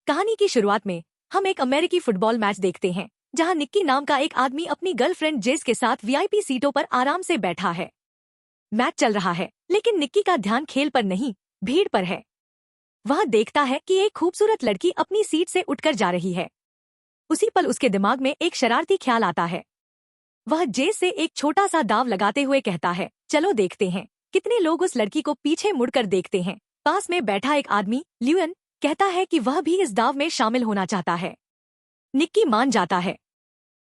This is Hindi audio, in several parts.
कहानी की शुरुआत में हम एक अमेरिकी फुटबॉल मैच देखते हैं जहां निक्की नाम का एक आदमी अपनी गर्लफ्रेंड जेस के साथ वीआईपी सीटों पर आराम से बैठा है। मैच चल रहा है लेकिन निक्की का ध्यान खेल पर नहीं, भीड़ पर है। वह देखता है कि एक खूबसूरत लड़की अपनी सीट से उठकर जा रही है। उसी पल उसके दिमाग में एक शरारती ख्याल आता है। वह जेस से एक छोटा सा दाव लगाते हुए कहता है, चलो देखते हैं कितने लोग उस लड़की को पीछे मुड़कर देखते हैं। पास में बैठा एक आदमी ल्यूएन कहता है कि वह भी इस दाव में शामिल होना चाहता है। निक्की मान जाता है।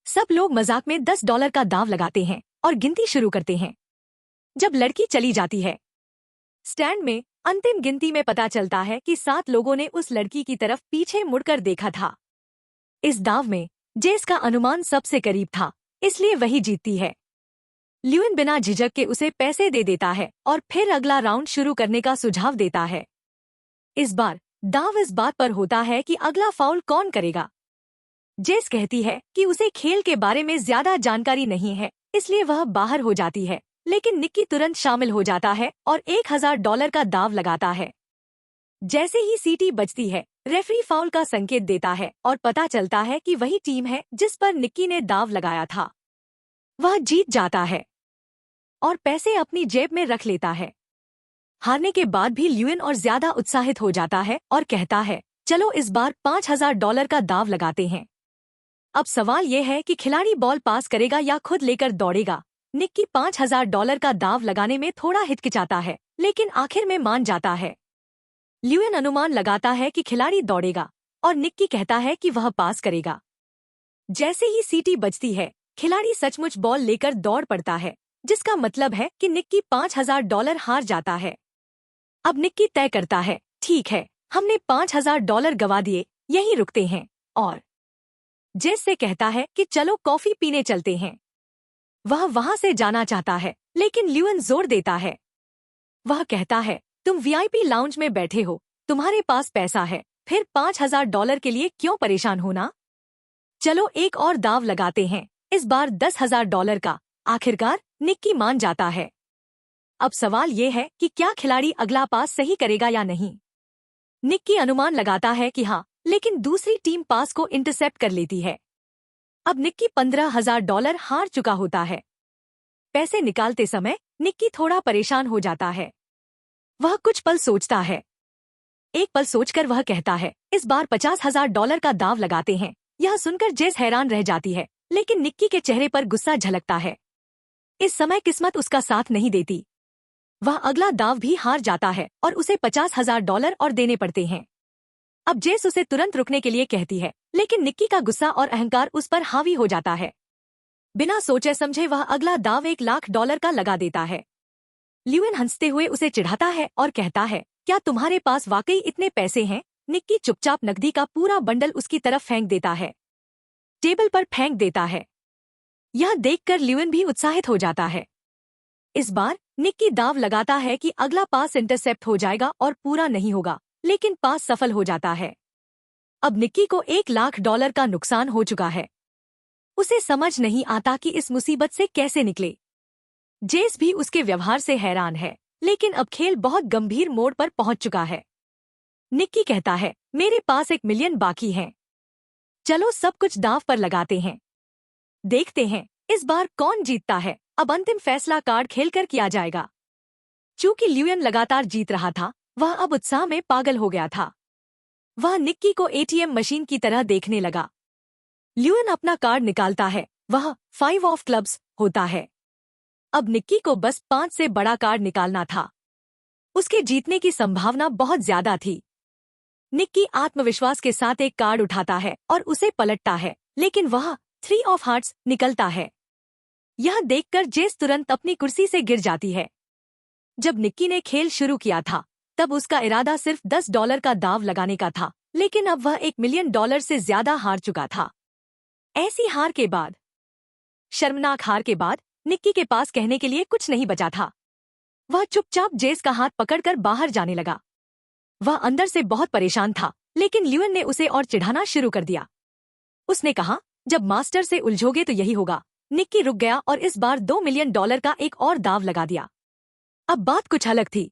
सब लोग मजाक में $10 का दाव लगाते हैं और गिनती शुरू करते हैं। जब लड़की चली जाती है, स्टैंड में अंतिम गिनती में पता चलता है कि 7 लोगों ने उस लड़की की तरफ पीछे मुड़कर देखा था। इस दाव में जेस का अनुमान सबसे करीब था, इसलिए वही जीतती है। ल्यूएन बिना झिझक के उसे पैसे दे देता है और फिर अगला राउंड शुरू करने का सुझाव देता है। इस बार दाव इस बात पर होता है कि अगला फाउल कौन करेगा। जेस कहती है कि उसे खेल के बारे में ज्यादा जानकारी नहीं है, इसलिए वह बाहर हो जाती है, लेकिन निक्की तुरंत शामिल हो जाता है और $1000 का दाव लगाता है। जैसे ही सीटी बजती है, रेफरी फाउल का संकेत देता है और पता चलता है कि वही टीम है जिस पर निक्की ने दाव लगाया था। वह जीत जाता है और पैसे अपनी जेब में रख लेता है। हारने के बाद भी ल्यूएन और ज्यादा उत्साहित हो जाता है और कहता है, चलो इस बार $5000 का दाव लगाते हैं। अब सवाल यह है कि खिलाड़ी बॉल पास करेगा या खुद लेकर दौड़ेगा। निक्की $5000 का दाव लगाने में थोड़ा हिचकिचाता है, लेकिन आखिर में मान जाता है। ल्यूएन अनुमान लगाता है कि खिलाड़ी दौड़ेगा और निक्की कहता है कि वह पास करेगा। जैसे ही सीटी बजती है, खिलाड़ी सचमुच बॉल लेकर दौड़ पड़ता है, जिसका मतलब है कि निक्की $5000 हार जाता है। अब निक्की तय करता है, ठीक है, हमने $5000 गवा दिए, यहीं रुकते हैं, और जेस से कहता है कि चलो कॉफी पीने चलते हैं। वह वहां से जाना चाहता है, लेकिन ल्यूएन जोर देता है। वह कहता है, तुम वीआईपी लाउंज में बैठे हो, तुम्हारे पास पैसा है, फिर $5000 के लिए क्यों परेशान होना। चलो एक और दाव लगाते हैं, इस बार $10,000 का। आखिरकार निक्की मान जाता है। अब सवाल ये है कि क्या खिलाड़ी अगला पास सही करेगा या नहीं। निक्की अनुमान लगाता है कि हाँ, लेकिन दूसरी टीम पास को इंटरसेप्ट कर लेती है। अब निक्की $15,000 हार चुका होता है। पैसे निकालते समय निक्की थोड़ा परेशान हो जाता है। वह कुछ पल सोचता है। एक पल सोचकर वह कहता है, इस बार $50,000 का दाव लगाते हैं। यह सुनकर जेस हैरान रह जाती है, लेकिन निक्की के चेहरे पर गुस्सा झलकता है। इस समय किस्मत उसका साथ नहीं देती। वह अगला दाव भी हार जाता है और उसे $50,000 और देने पड़ते हैं। अब जेस उसे तुरंत रुकने के लिए कहती है, लेकिन निक्की का गुस्सा और अहंकार उस पर हावी हो जाता है। बिना सोचे समझे वह अगला दाव $1,00,000 का लगा देता है। ल्यूएन हंसते हुए उसे चिढ़ाता है और कहता है, क्या तुम्हारे पास वाकई इतने पैसे हैं। निक्की चुपचाप नकदी का पूरा बंडल उसकी तरफ फेंक देता है, टेबल पर फेंक देता है। यह देखकर ल्यूएन भी उत्साहित हो जाता है। इस बार निक्की दाव लगाता है कि अगला पास इंटरसेप्ट हो जाएगा और पूरा नहीं होगा, लेकिन पास सफल हो जाता है। अब निक्की को $1,00,000 का नुकसान हो चुका है। उसे समझ नहीं आता कि इस मुसीबत से कैसे निकले। जेस भी उसके व्यवहार से हैरान है, लेकिन अब खेल बहुत गंभीर मोड़ पर पहुंच चुका है। निक्की कहता है, मेरे पास 1 मिलियन बाकी है, चलो सब कुछ दाव पर लगाते हैं। देखते हैं इस बार कौन जीतता है। अब अंतिम फैसला कार्ड खेलकर किया जाएगा। चूंकि ल्यूएन लगातार जीत रहा था, वह अब उत्साह में पागल हो गया था। वह निक्की को एटीएम मशीन की तरह देखने लगा। ल्यूएन अपना कार्ड निकालता है, वह 5 ऑफ क्लब्स होता है। अब निक्की को बस 5 से बड़ा कार्ड निकालना था। उसके जीतने की संभावना बहुत ज्यादा थी। निक्की आत्मविश्वास के साथ एक कार्ड उठाता है और उसे पलटता है, लेकिन वह 3 ऑफ हार्ट्स निकलता है। यह देखकर जेस तुरंत अपनी कुर्सी से गिर जाती है। जब निक्की ने खेल शुरू किया था, तब उसका इरादा सिर्फ $10 का दाव लगाने का था, लेकिन अब वह $1 मिलियन से ज्यादा हार चुका था। ऐसी हार के बाद, शर्मनाक हार के बाद, निक्की के पास कहने के लिए कुछ नहीं बचा था। वह चुपचाप जेस का हाथ पकड़कर बाहर जाने लगा। वह अंदर से बहुत परेशान था, लेकिन ल्यूएन ने उसे और चिढ़ाना शुरू कर दिया। उसने कहा, जब मास्टर से उलझोगे तो यही होगा। निक्की रुक गया और इस बार $2 मिलियन का एक और दाव लगा दिया। अब बात कुछ अलग थी।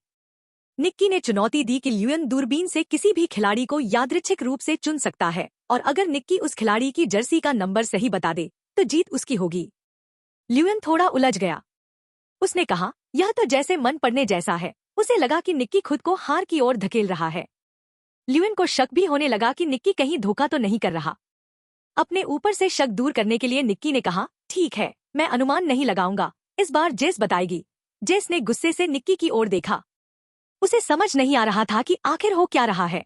निक्की ने चुनौती दी कि ल्यूयन दूरबीन से किसी भी खिलाड़ी को यादृच्छिक रूप से चुन सकता है और अगर निक्की उस खिलाड़ी की जर्सी का नंबर सही बता दे तो जीत उसकी होगी। ल्यूयन थोड़ा उलझ गया। उसने कहा, यह तो जैसे मन पड़ने जैसा है। उसे लगा कि निक्की खुद को हार की ओर धकेल रहा है। ल्यूयन को शक भी होने लगा कि निक्की कहीं धोखा तो नहीं कर रहा। अपने ऊपर से शक दूर करने के लिए निक्की ने कहा, ठीक है, मैं अनुमान नहीं लगाऊंगा, इस बार जेस बताएगी। जेस ने गुस्से से निक्की की ओर देखा। उसे समझ नहीं आ रहा था कि आखिर हो क्या रहा है।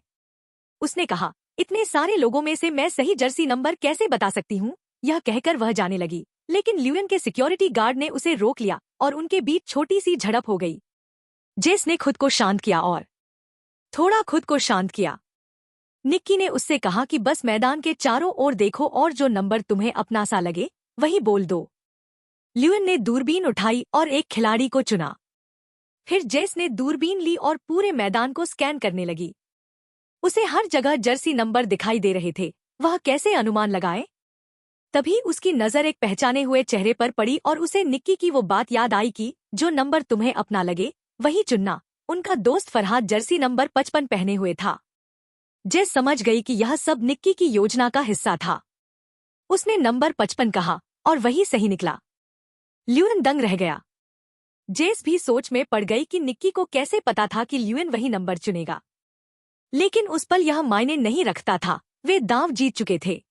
उसने कहा, इतने सारे लोगों में से मैं सही जर्सी नंबर कैसे बता सकती हूँ? यह कहकर वह जाने लगी, लेकिन ल्यूयन के सिक्योरिटी गार्ड ने उसे रोक लिया और उनके बीच छोटी सी झड़प हो गई। जेस ने खुद को शांत किया और थोड़ा खुद को शांत किया। निक्की ने उससे कहा कि बस मैदान के चारों ओर देखो और जो नंबर तुम्हें अपना सा लगे वही बोल दो। ल्यूयन ने दूरबीन उठाई और एक खिलाड़ी को चुना। फिर जेस ने दूरबीन ली और पूरे मैदान को स्कैन करने लगी। उसे हर जगह जर्सी नंबर दिखाई दे रहे थे। वह कैसे अनुमान लगाए? तभी उसकी नजर एक पहचाने हुए चेहरे पर पड़ी और उसे निक्की की वो बात याद आई कि जो नंबर तुम्हें अपना लगे वही चुनना। उनका दोस्त फरहाद जर्सी नंबर 55 पहने हुए था। जेस समझ गई कि यह सब निक्की की योजना का हिस्सा था। उसने नंबर 55 कहा और वही सही निकला। ल्यूयन दंग रह गया। जेस भी सोच में पड़ गई कि निक्की को कैसे पता था कि ल्यूयन वही नंबर चुनेगा। लेकिन उस पल यह मायने नहीं रखता था। वे दांव जीत चुके थे।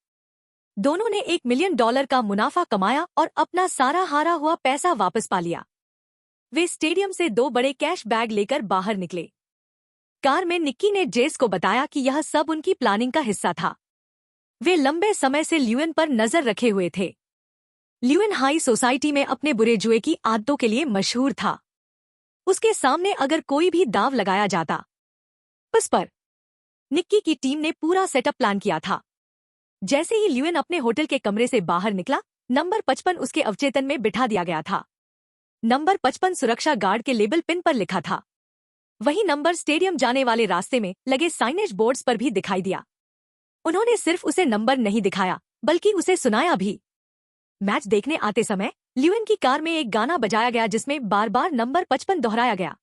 दोनों ने $1 मिलियन का मुनाफा कमाया और अपना सारा हारा हुआ पैसा वापस पा लिया। वे स्टेडियम से 2 बड़े कैश बैग लेकर बाहर निकले। कार में निक्की ने जेस को बताया कि यह सब उनकी प्लानिंग का हिस्सा था। वे लंबे समय से ल्यूयन पर नजर रखे हुए थे। ल्यूयन हाई सोसाइटी में अपने बुरे जुए की आदतों के लिए मशहूर था। उसके सामने अगर कोई भी दांव लगाया जाता उस पर। निक्की की टीम ने पूरा सेटअप प्लान किया था। जैसे ही ल्यूयन अपने होटल के कमरे से बाहर निकला, नंबर 55 उसके अवचेतन में बिठा दिया गया था। नंबर 55 सुरक्षा गार्ड के लेबल पिन पर लिखा था। वही नंबर स्टेडियम जाने वाले रास्ते में लगे साइनेज बोर्ड्स पर भी दिखाई दिया। उन्होंने सिर्फ उसे नंबर नहीं दिखाया बल्कि उसे सुनाया भी। मैच देखने आते समय ल्यूयन की कार में एक गाना बजाया गया जिसमें बार बार नंबर 55 दोहराया गया।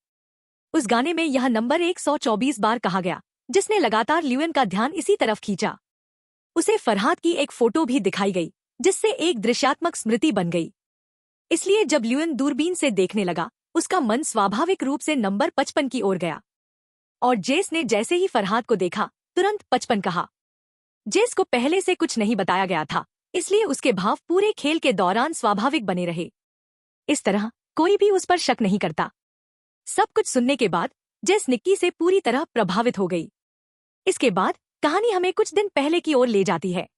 उस गाने में यह नंबर 124 बार कहा गया, जिसने लगातार ल्यूयन का ध्यान इसी तरफ खींचा। उसे फरहाद की एक फोटो भी दिखाई गई जिससे एक दृश्यात्मक स्मृति बन गई। इसलिए जब ल्यूयन दूरबीन से देखने लगा, उसका मन स्वाभाविक रूप से नंबर 55 की ओर गया। और जेस ने जैसे ही फरहाद को देखा, तुरंत 55 कहा। जेस को पहले से कुछ नहीं बताया गया था, इसलिए उसके भाव पूरे खेल के दौरान स्वाभाविक बने रहे। इस तरह कोई भी उस पर शक नहीं करता। सब कुछ सुनने के बाद जेस निक्की से पूरी तरह प्रभावित हो गई। इसके बाद कहानी हमें कुछ दिन पहले की ओर ले जाती है।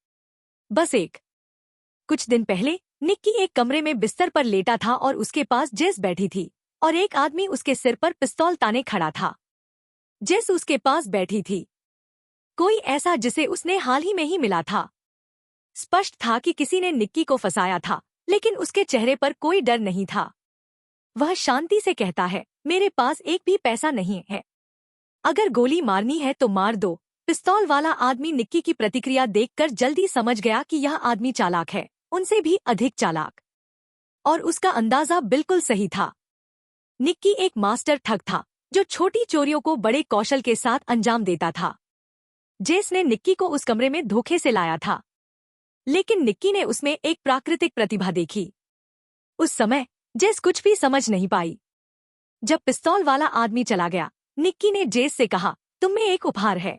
कुछ दिन पहले निक्की एक कमरे में बिस्तर पर लेटा था और उसके पास जेस बैठी थी और एक आदमी उसके सिर पर पिस्तौल ताने खड़ा था। जेस उसके पास बैठी थी, कोई ऐसा जिसे उसने हाल ही में ही मिला था। स्पष्ट था कि किसी ने निक्की को फंसाया था, लेकिन उसके चेहरे पर कोई डर नहीं था। वह शांति से कहता है, मेरे पास एक भी पैसा नहीं है, अगर गोली मारनी है तो मार दो। पिस्तौल वाला आदमी निक्की की प्रतिक्रिया देखकर जल्दी समझ गया कि यह आदमी चालाक है, उनसे भी अधिक चालाक। और उसका अंदाजा बिल्कुल सही था। निक्की एक मास्टर ठग था जो छोटी चोरियों को बड़े कौशल के साथ अंजाम देता था। जेस ने निक्की को उस कमरे में धोखे से लाया था, लेकिन निक्की ने उसमें एक प्राकृतिक प्रतिभा देखी। उस समय जेस कुछ भी समझ नहीं पाई। जब पिस्तौल वाला आदमी चला गया, निक्की ने जेस से कहा, तुम में एक उपहार है।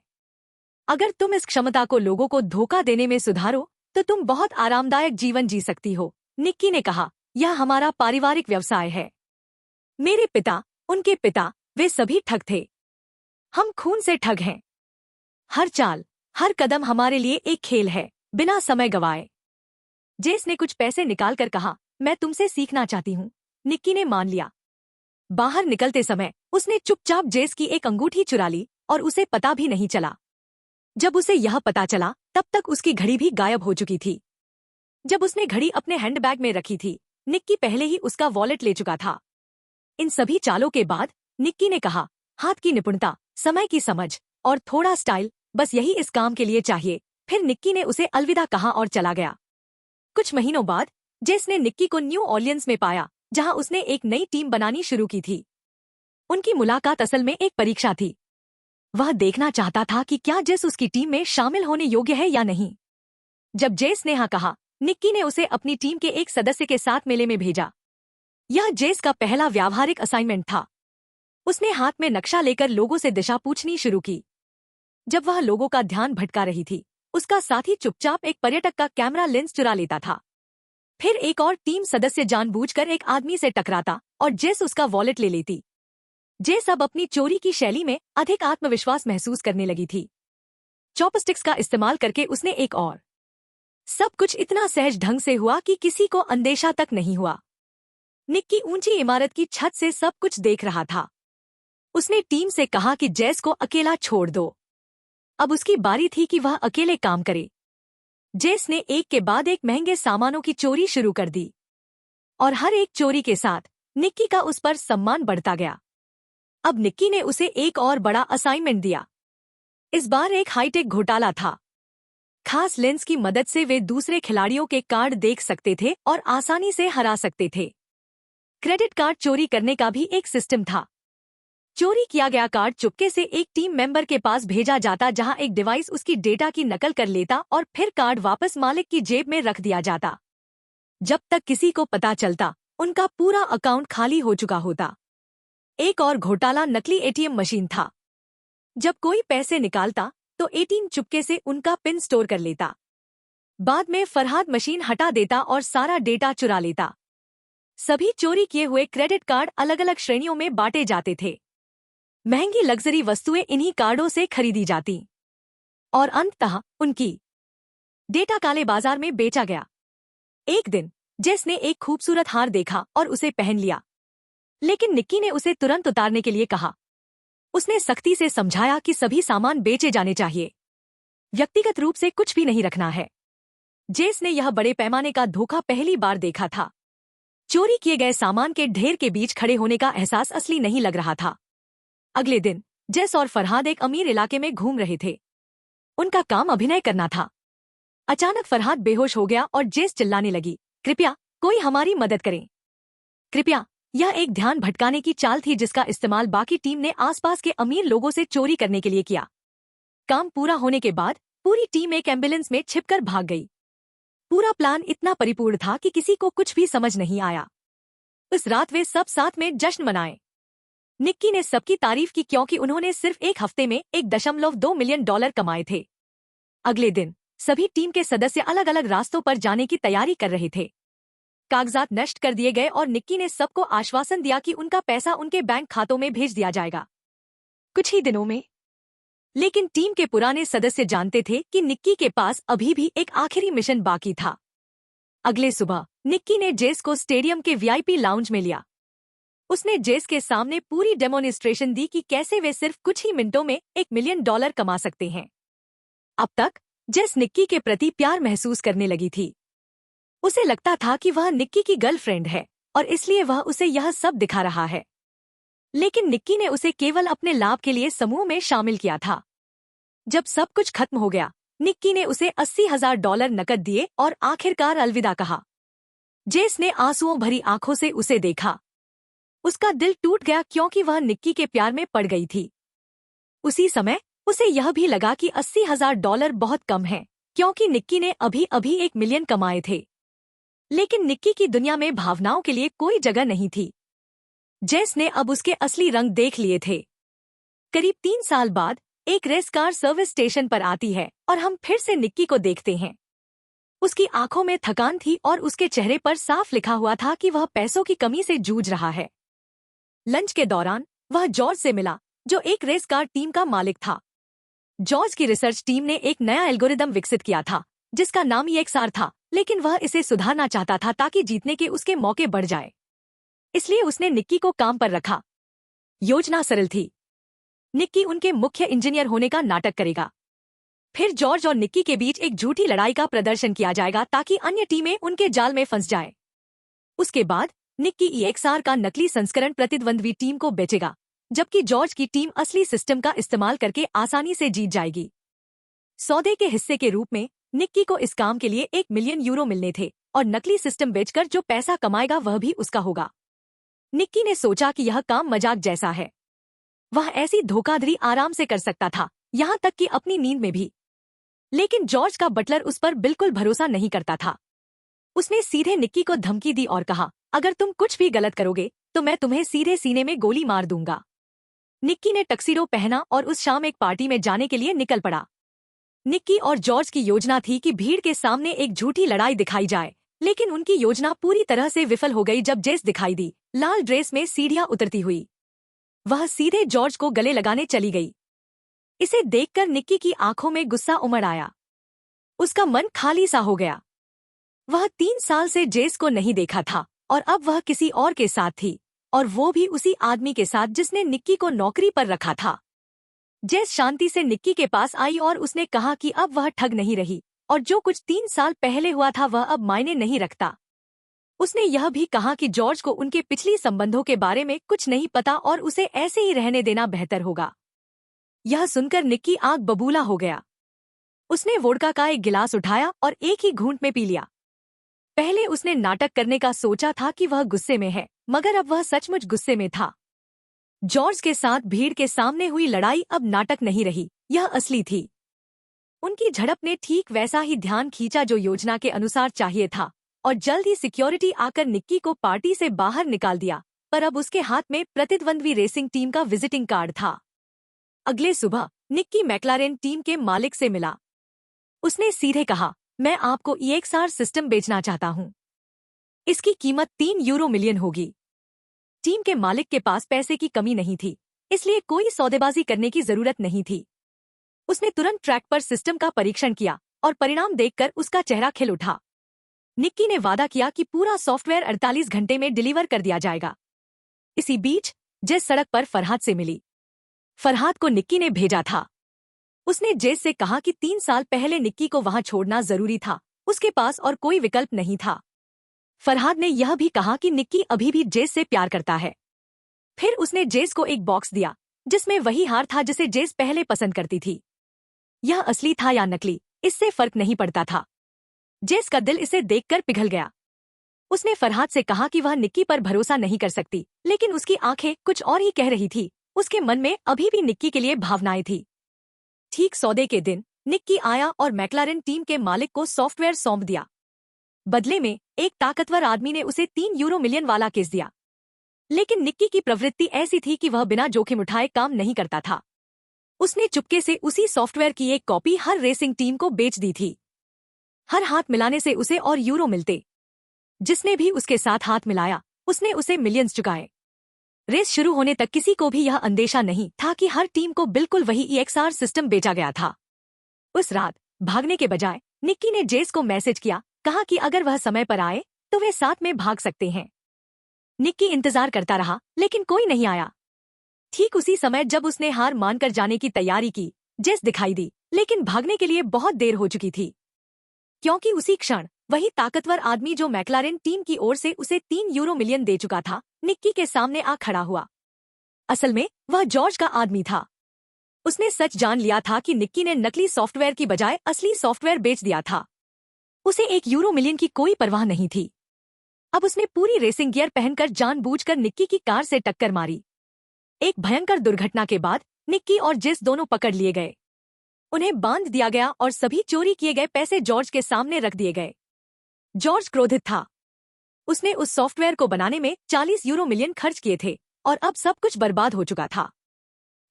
अगर तुम इस क्षमता को लोगों को धोखा देने में सुधारो तो तुम बहुत आरामदायक जीवन जी सकती हो। निक्की ने कहा, यह हमारा पारिवारिक व्यवसाय है। मेरे पिता, उनके पिता, वे सभी ठग थे। हम खून से ठग हैं। हर चाल, हर कदम हमारे लिए एक खेल है, बिना समय गवाए। जेस ने कुछ पैसे निकालकर कहा, मैं तुमसे सीखना चाहती हूँ। निक्की ने मान लिया। बाहर निकलते समय उसने चुपचाप जेस की एक अंगूठी चुरा ली और उसे पता भी नहीं चला। जब उसे यह पता चला, तब तक उसकी घड़ी भी गायब हो चुकी थी। जब उसने घड़ी अपने हैंडबैग में रखी थी, निक्की पहले ही उसका वॉलेट ले चुका था। इन सभी चालों के बाद निक्की ने कहा, हाथ की निपुणता, समय की समझ और थोड़ा स्टाइल, बस यही इस काम के लिए चाहिए। फिर निक्की ने उसे अलविदा कहा और चला गया। कुछ महीनों बाद जेस ने निक्की को न्यू ऑर्लियंस में पाया, जहां उसने एक नई टीम बनानी शुरू की थी। उनकी मुलाकात असल में एक परीक्षा थी। वह देखना चाहता था कि क्या जेस उसकी टीम में शामिल होने योग्य है या नहीं। जब जेस ने हाँ कहा, निक्की ने उसे अपनी टीम के एक सदस्य के साथ मेले में भेजा। यह जेस का पहला व्यावहारिक असाइनमेंट था। उसने हाथ में नक्शा लेकर लोगों से दिशा पूछनी शुरू की। जब वह लोगों का ध्यान भटका रही थी, उसका साथी चुपचाप एक पर्यटक का कैमरा लेंस चुरा लेता था। फिर एक और टीम सदस्य जानबूझकर एक आदमी से टकराता और जेस उसका वॉलेट ले लेती। जेस अब अपनी चोरी की शैली में अधिक आत्मविश्वास महसूस करने लगी थी। चॉपस्टिक्स का इस्तेमाल करके उसने एक और। सब कुछ इतना सहज ढंग से हुआ कि किसी को अंदेशा तक नहीं हुआ। निक्की ऊंची इमारत की छत से सब कुछ देख रहा था। उसने टीम से कहा कि जेस को अकेला छोड़ दो। अब उसकी बारी थी कि वह अकेले काम करे। जेस ने एक के बाद एक महंगे सामानों की चोरी शुरू कर दी और हर एक चोरी के साथ निक्की का उस पर सम्मान बढ़ता गया। अब निक्की ने उसे एक और बड़ा असाइनमेंट दिया। इस बार एक हाईटेक घोटाला था। खास लेंस की मदद से वे दूसरे खिलाड़ियों के कार्ड देख सकते थे और आसानी से हरा सकते थे। क्रेडिट कार्ड चोरी करने का भी एक सिस्टम था। चोरी किया गया कार्ड चुपके से एक टीम मेंबर के पास भेजा जाता, जहां एक डिवाइस उसकी डेटा की नकल कर लेता और फिर कार्ड वापस मालिक की जेब में रख दिया जाता। जब तक किसी को पता चलता, उनका पूरा अकाउंट खाली हो चुका होता। एक और घोटाला नकली एटीएम मशीन था। जब कोई पैसे निकालता तो एटीएम चुपके से उनका पिन स्टोर कर लेता। बाद में फरहाद मशीन हटा देता और सारा डेटा चुरा लेता। सभी चोरी किए हुए क्रेडिट कार्ड अलग अलग श्रेणियों में बांटे जाते थे। महंगी लग्जरी वस्तुएं इन्हीं कार्डों से खरीदी जाती और अंततः उनकी डेटा काले बाजार में बेचा गया। एक दिन जेस ने एक खूबसूरत हार देखा और उसे पहन लिया, लेकिन निक्की ने उसे तुरंत उतारने के लिए कहा। उसने सख्ती से समझाया कि सभी सामान बेचे जाने चाहिए, व्यक्तिगत रूप से कुछ भी नहीं रखना है। जेस ने यह बड़े पैमाने का धोखा पहली बार देखा था। चोरी किए गए सामान के ढेर के बीच खड़े होने का एहसास असली नहीं लग रहा था। अगले दिन जेस और फरहाद एक अमीर इलाके में घूम रहे थे। उनका काम अभिनय करना था। अचानक फरहाद बेहोश हो गया और जेस चिल्लाने लगी, कृपया कोई हमारी मदद करें, कृपया। यह एक ध्यान भटकाने की चाल थी जिसका इस्तेमाल बाकी टीम ने आसपास के अमीर लोगों से चोरी करने के लिए किया। काम पूरा होने के बाद पूरी टीम एक एम्बुलेंस में छिपकर भाग गई। पूरा प्लान इतना परिपूर्ण था कि किसी को कुछ भी समझ नहीं आया। उस रात वे सब साथ में जश्न मनाए। निक्की ने सबकी तारीफ की क्योंकि उन्होंने सिर्फ एक हफ्ते में $1.2 मिलियन कमाए थे। अगले दिन सभी टीम के सदस्य अलग अलग रास्तों पर जाने की तैयारी कर रहे थे। कागजात नष्ट कर दिए गए और निक्की ने सबको आश्वासन दिया कि उनका पैसा उनके बैंक खातों में भेज दिया जाएगा कुछ ही दिनों में। लेकिन टीम के पुराने सदस्य जानते थे कि निक्की के पास अभी भी एक आखिरी मिशन बाकी था। अगले सुबह निक्की ने जेस को स्टेडियम के वीआईपी लाउंज में लिया। उसने जेस के सामने पूरी डेमोन्स्ट्रेशन दी कि कैसे वे सिर्फ कुछ ही मिनटों में $1 मिलियन कमा सकते हैं। अब तक जेस निक्की के प्रति प्यार महसूस करने लगी थी। उसे लगता था कि वह निक्की की गर्लफ्रेंड है और इसलिए वह उसे यह सब दिखा रहा है। लेकिन निक्की ने उसे केवल अपने लाभ के लिए समूह में शामिल किया था। जब सब कुछ खत्म हो गया, निक्की ने उसे $80,000 नकद दिए और आखिरकार अलविदा कहा। जेस ने आंसुओं भरी आंखों से उसे देखा। उसका दिल टूट गया क्योंकि वह निक्की के प्यार में पड़ गई थी। उसी समय उसे यह भी लगा कि $80,000 बहुत कम है, क्योंकि निक्की ने अभी अभी $1 मिलियन कमाए थे। लेकिन निक्की की दुनिया में भावनाओं के लिए कोई जगह नहीं थी। जेस ने अब उसके असली रंग देख लिए थे। करीब 3 साल बाद एक रेस कार सर्विस स्टेशन पर आती है और हम फिर से निक्की को देखते हैं। उसकी आंखों में थकान थी और उसके चेहरे पर साफ लिखा हुआ था कि वह पैसों की कमी से जूझ रहा है। लंच के दौरान वह जॉर्ज से मिला, जो एक रेस कार टीम का मालिक था। जॉर्ज की रिसर्च टीम ने एक नया एल्गोरिदम विकसित किया था जिसका नाम EXR था, लेकिन वह इसे सुधारना चाहता था ताकि जीतने के उसके मौके बढ़ जाए। इसलिए उसने निक्की को काम पर रखा। योजना सरल थी। निक्की उनके मुख्य इंजीनियर होने का नाटक करेगा। फिर जॉर्ज और निक्की के बीच एक झूठी लड़ाई का प्रदर्शन किया जाएगा ताकि अन्य टीमें उनके जाल में फंस जाए। उसके बाद निक्की EXR का नकली संस्करण प्रतिद्वंद्वी टीम को बेचेगा, जबकि जॉर्ज की टीम असली सिस्टम का इस्तेमाल करके आसानी से जीत जाएगी। सौदे के हिस्से के रूप में निक्की को इस काम के लिए €1 मिलियन मिलने थे और नकली सिस्टम बेचकर जो पैसा कमाएगा वह भी उसका होगा। निक्की ने सोचा कि यह काम मजाक जैसा है। वह ऐसी धोखाधड़ी आराम से कर सकता था, यहाँ तक कि अपनी नींद में भी। लेकिन जॉर्ज का बटलर उस पर बिल्कुल भरोसा नहीं करता था। उसने सीधे निक्की को धमकी दी और कहा, अगर तुम कुछ भी गलत करोगे तो मैं तुम्हें सीधे सीने में गोली मार दूंगा। निक्की ने टक्सीडो पहना और उस शाम एक पार्टी में जाने के लिए निकल पड़ा। निक्की और जॉर्ज की योजना थी कि भीड़ के सामने एक झूठी लड़ाई दिखाई जाए, लेकिन उनकी योजना पूरी तरह से विफल हो गई जब जेस दिखाई दी, लाल ड्रेस में सीढ़ियां उतरती हुई। वह सीधे जॉर्ज को गले लगाने चली गई। इसे देखकर निक्की की आंखों में गुस्सा उमड़ आया। उसका मन खाली सा हो गया। वह 3 साल से जेस को नहीं देखा था और अब वह किसी और के साथ थी, और वो भी उसी आदमी के साथ जिसने निक्की को नौकरी पर रखा था। जेस शांति से निक्की के पास आई और उसने कहा कि अब वह ठग नहीं रही और जो कुछ 3 साल पहले हुआ था वह अब मायने नहीं रखता। उसने यह भी कहा कि जॉर्ज को उनके पिछली संबंधों के बारे में कुछ नहीं पता और उसे ऐसे ही रहने देना बेहतर होगा। यह सुनकर निक्की आग बबूला हो गया। उसने वोडका का एक गिलास उठाया और एक ही घूंट में पी लिया। पहले उसने नाटक करने का सोचा था कि वह गुस्से में है, मगर अब वह सचमुच गुस्से में था। जॉर्ज के साथ भीड़ के सामने हुई लड़ाई अब नाटक नहीं रही, यह असली थी। उनकी झड़प ने ठीक वैसा ही ध्यान खींचा जो योजना के अनुसार चाहिए था, और जल्द ही सिक्योरिटी आकर निक्की को पार्टी से बाहर निकाल दिया, पर अब उसके हाथ में प्रतिद्वंद्वी रेसिंग टीम का विजिटिंग कार्ड था। अगले सुबह निक्की मैक्लारेन टीम के मालिक से मिला। उसने सीधे कहा, मैं आपको EXR सिस्टम बेचना चाहता हूँ। इसकी कीमत 3 यूरो मिलियन होगी। टीम के मालिक के पास पैसे की कमी नहीं थी, इसलिए कोई सौदेबाजी करने की जरूरत नहीं थी। उसने तुरंत ट्रैक पर सिस्टम का परीक्षण किया और परिणाम देखकर उसका चेहरा खिल उठा। निक्की ने वादा किया कि पूरा सॉफ्टवेयर 48 घंटे में डिलीवर कर दिया जाएगा। इसी बीच जेस सड़क पर फरहाद से मिली। फरहाद को निक्की ने भेजा था। उसने जेस से कहा कि 3 साल पहले निक्की को वहां छोड़ना जरूरी था, उसके पास और कोई विकल्प नहीं था। फरहाद ने यह भी कहा कि निक्की अभी भी जेस से प्यार करता है। फिर उसने जेस को एक बॉक्स दिया जिसमें वही हार था जिसे जेस पहले पसंद करती थी। यह असली था या नकली, इससे फर्क नहीं पड़ता था। जेस का दिल इसे देखकर पिघल गया। उसने फरहाद से कहा कि वह निक्की पर भरोसा नहीं कर सकती, लेकिन उसकी आंखें कुछ और ही कह रही थी। उसके मन में अभी भी निक्की के लिए भावनाएं थी। ठीक सौदे के दिन निक्की आया और मैक्लारेन टीम के मालिक को सॉफ्टवेयर सौंप दिया। बदले में एक ताकतवर आदमी ने उसे 3 यूरो मिलियन वाला केस दिया। लेकिन निक्की की प्रवृत्ति ऐसी थी कि वह बिना जोखिम उठाए काम नहीं करता था। उसने चुपके से उसी सॉफ्टवेयर की एक कॉपी हर रेसिंग टीम को बेच दी थी। हर हाथ मिलाने से उसे और यूरो मिलते। जिसने भी उसके साथ हाथ मिलाया उसने उसे मिलियंस चुकाए। रेस शुरू होने तक किसी को भी यह अंदेशा नहीं था कि हर टीम को बिल्कुल वही EXR सिस्टम बेचा गया था। उस रात भागने के बजाय निक्की ने जेस को मैसेज किया, कहा कि अगर वह समय पर आए तो वे साथ में भाग सकते हैं। निक्की इंतजार करता रहा, लेकिन कोई नहीं आया। ठीक उसी समय जब उसने हार मानकर जाने की तैयारी की, जेस दिखाई दी, लेकिन भागने के लिए बहुत देर हो चुकी थी, क्योंकि उसी क्षण वही ताकतवर आदमी जो मैक्लारेन टीम की ओर से उसे 3 यूरो मिलियन दे चुका था, निक्की के सामने आ खड़ा हुआ। असल में वह जॉर्ज का आदमी था। उसने सच जान लिया था कि निक्की ने नकली सॉफ्टवेयर की बजाय असली सॉफ्टवेयर बेच दिया था। उसे 1 यूरो मिलियन की कोई परवाह नहीं थी। अब उसने पूरी रेसिंग गियर पहनकर जानबूझकर निक्की की कार से टक्कर मारी। एक भयंकर दुर्घटना के बाद निक्की और जेस दोनों पकड़ लिए गए। उन्हें बांध दिया गया और सभी चोरी किए गए पैसे जॉर्ज के सामने रख दिए गए। जॉर्ज क्रोधित था। उसने उस सॉफ्टवेयर को बनाने में 40 यूरो मिलियन खर्च किए थे और अब सब कुछ बर्बाद हो चुका था।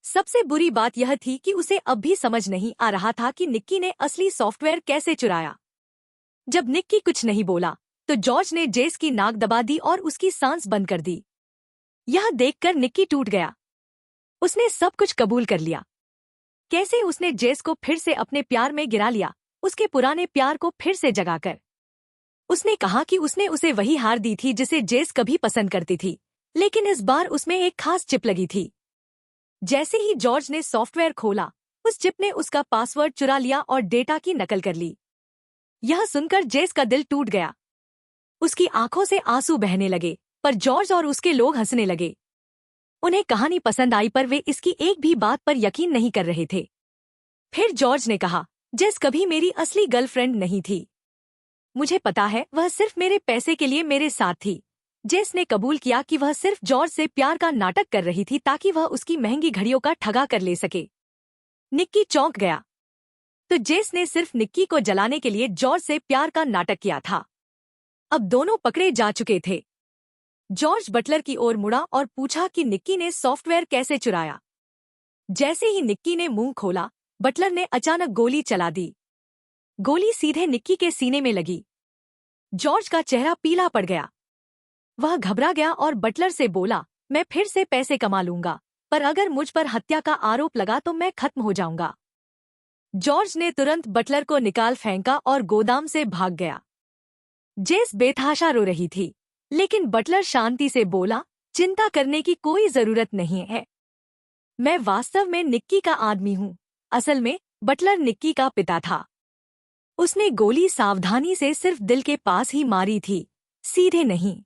सबसे बुरी बात यह थी कि उसे अब भी समझ नहीं आ रहा था कि निक्की ने असली सॉफ्टवेयर कैसे चुराया। जब निक्की कुछ नहीं बोला तो जॉर्ज ने जेस की नाक दबा दी और उसकी सांस बंद कर दी। यह देखकर निक्की टूट गया। उसने सब कुछ कबूल कर लिया। कैसे उसने जेस को फिर से अपने प्यार में गिरा लिया, उसके पुराने प्यार को फिर से जगाकर। उसने कहा कि उसने उसे वही हार दी थी जिसे जेस कभी पसंद करती थी, लेकिन इस बार उसमें एक खास चिप लगी थी। जैसे ही जॉर्ज ने सॉफ्टवेयर खोला, उस चिप ने उसका पासवर्ड चुरा लिया और डेटा की नकल कर ली। यह सुनकर जेस का दिल टूट गया। उसकी आंखों से आंसू बहने लगे, पर जॉर्ज और उसके लोग हंसने लगे। उन्हें कहानी पसंद आई, पर वे इसकी एक भी बात पर यकीन नहीं कर रहे थे। फिर जॉर्ज ने कहा, जेस कभी मेरी असली गर्लफ्रेंड नहीं थी। मुझे पता है, वह सिर्फ मेरे पैसे के लिए मेरे साथ थी। जेस ने कबूल किया कि वह सिर्फ जॉर्ज से प्यार का नाटक कर रही थी ताकि वह उसकी महंगी घड़ियों का ठगा कर ले सके। निक्की चौंक गया। तो जेस ने सिर्फ निक्की को जलाने के लिए जॉर्ज से प्यार का नाटक किया था। अब दोनों पकड़े जा चुके थे। जॉर्ज बटलर की ओर मुड़ा और पूछा कि निक्की ने सॉफ्टवेयर कैसे चुराया। जैसे ही निक्की ने मुंह खोला, बटलर ने अचानक गोली चला दी। गोली सीधे निक्की के सीने में लगी। जॉर्ज का चेहरा पीला पड़ गया। वह घबरा गया और बटलर से बोला, मैं फिर से पैसे कमा लूंगा, पर अगर मुझ पर हत्या का आरोप लगा तो मैं खत्म हो जाऊंगा। जॉर्ज ने तुरंत बटलर को निकाल फेंका और गोदाम से भाग गया। जेस बेतहाशा रो रही थी, लेकिन बटलर शांति से बोला, चिंता करने की कोई जरूरत नहीं है। मैं वास्तव में निक्की का आदमी हूँ। असल में बटलर निक्की का पिता था। उसने गोली सावधानी से सिर्फ दिल के पास ही मारी थी, सीधे नहीं।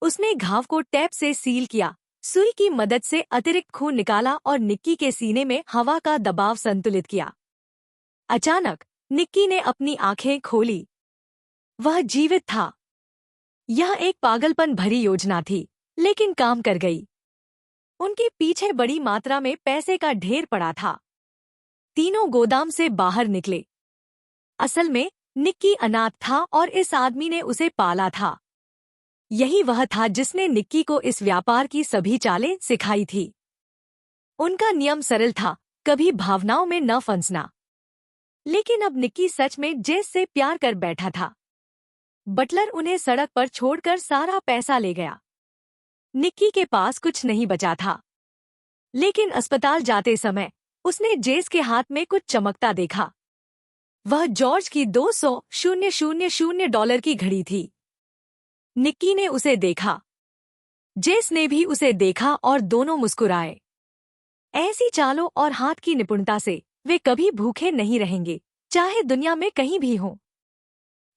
उसने घाव को टेप से सील किया, सुई की मदद से अतिरिक्त खून निकाला और निक्की के सीने में हवा का दबाव संतुलित किया। अचानक निक्की ने अपनी आंखें खोली। वह जीवित था। यह एक पागलपन भरी योजना थी, लेकिन काम कर गई। उनके पीछे बड़ी मात्रा में पैसे का ढेर पड़ा था। तीनों गोदाम से बाहर निकले। असल में निक्की अनाथ था और इस आदमी ने उसे पाला था। यही वह था जिसने निक्की को इस व्यापार की सभी चालें सिखाई थी। उनका नियम सरल था, कभी भावनाओं में न फंसना। लेकिन अब निक्की सच में जेस से प्यार कर बैठा था। बटलर उन्हें सड़क पर छोड़कर सारा पैसा ले गया। निक्की के पास कुछ नहीं बचा था। लेकिन अस्पताल जाते समय उसने जेस के हाथ में कुछ चमकता देखा। वह जॉर्ज की $200,000 की घड़ी थी। निक्की ने उसे देखा। जेस ने भी उसे देखा और दोनों मुस्कुराए। ऐसी चालों और हाथ की निपुणता से वे कभी भूखे नहीं रहेंगे, चाहे दुनिया में कहीं भी हों।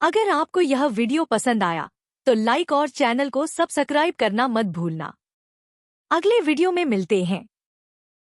अगर आपको यह वीडियो पसंद आया तो लाइक और चैनल को सब्सक्राइब करना मत भूलना। अगले वीडियो में मिलते हैं।